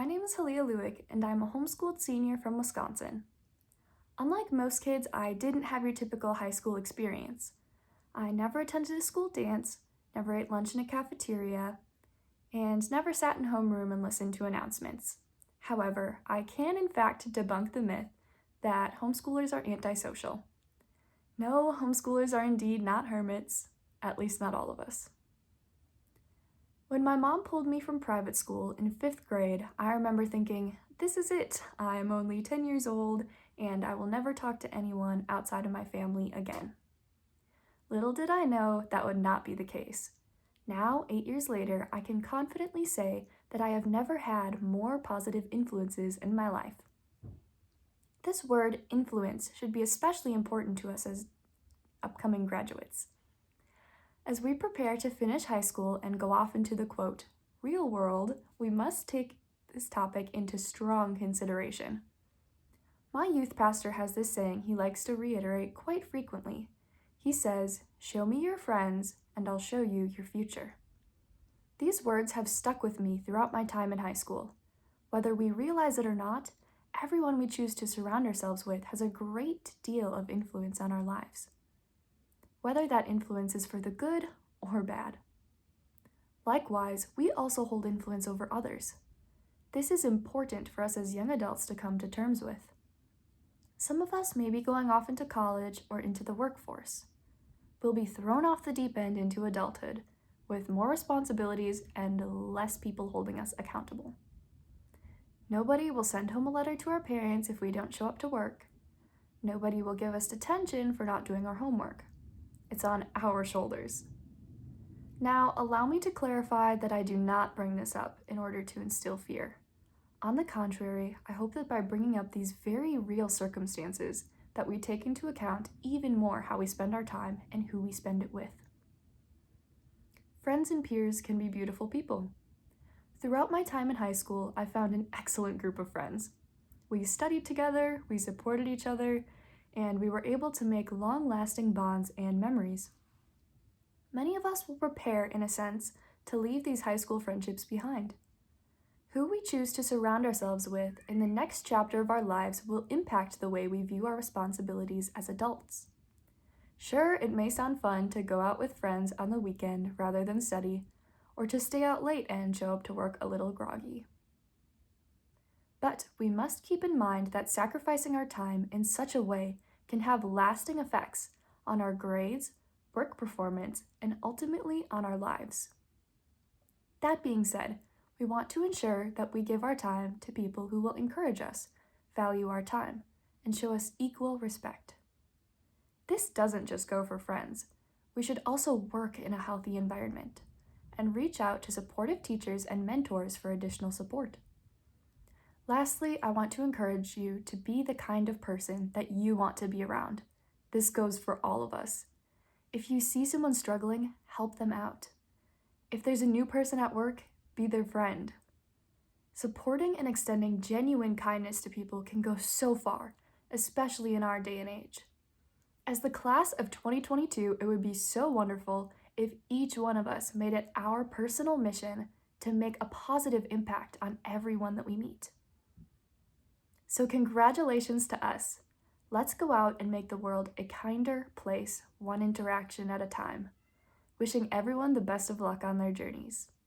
My name is Halia Lueck, and I'm a homeschooled senior from Wisconsin. Unlike most kids, I didn't have your typical high school experience. I never attended a school dance, never ate lunch in a cafeteria, and never sat in homeroom and listened to announcements. However, I can in fact debunk the myth that homeschoolers are antisocial. No, homeschoolers are indeed not hermits, at least not all of us. When my mom pulled me from private school in 5th grade, I remember thinking, this is it. I'm only 10 years old and I will never talk to anyone outside of my family again. Little did I know that would not be the case. Now, 8 years later, I can confidently say that I have never had more positive influences in my life. This word, influence, should be especially important to us as upcoming graduates. As we prepare to finish high school and go off into the quote, real world, we must take this topic into strong consideration. My youth pastor has this saying he likes to reiterate quite frequently. He says, "Show me your friends and I'll show you your future." These words have stuck with me throughout my time in high school. Whether we realize it or not, everyone we choose to surround ourselves with has a great deal of influence on our lives, whether that influence is for the good or bad. Likewise, we also hold influence over others. This is important for us as young adults to come to terms with. Some of us may be going off into college or into the workforce. We'll be thrown off the deep end into adulthood with more responsibilities and less people holding us accountable. Nobody will send home a letter to our parents if we don't show up to work. Nobody will give us detention for not doing our homework. It's on our shoulders. Now, allow me to clarify that I do not bring this up in order to instill fear. On the contrary, I hope that by bringing up these very real circumstances, that we take into account even more how we spend our time and who we spend it with. Friends and peers can be beautiful people. Throughout my time in high school, I found an excellent group of friends. We studied together, we supported each other, and we were able to make long-lasting bonds and memories. Many of us will prepare, in a sense, to leave these high school friendships behind. Who we choose to surround ourselves with in the next chapter of our lives will impact the way we view our responsibilities as adults. Sure, it may sound fun to go out with friends on the weekend rather than study, or to stay out late and show up to work a little groggy. But we must keep in mind that sacrificing our time in such a way can have lasting effects on our grades, work performance, and ultimately on our lives. That being said, we want to ensure that we give our time to people who will encourage us, value our time, and show us equal respect. This doesn't just go for friends. We should also work in a healthy environment and reach out to supportive teachers and mentors for additional support. Lastly, I want to encourage you to be the kind of person that you want to be around. This goes for all of us. If you see someone struggling, help them out. If there's a new person at work, be their friend. Supporting and extending genuine kindness to people can go so far, especially in our day and age. As the class of 2022, it would be so wonderful if each one of us made it our personal mission to make a positive impact on everyone that we meet. So congratulations to us. Let's go out and make the world a kinder place, one interaction at a time. Wishing everyone the best of luck on their journeys.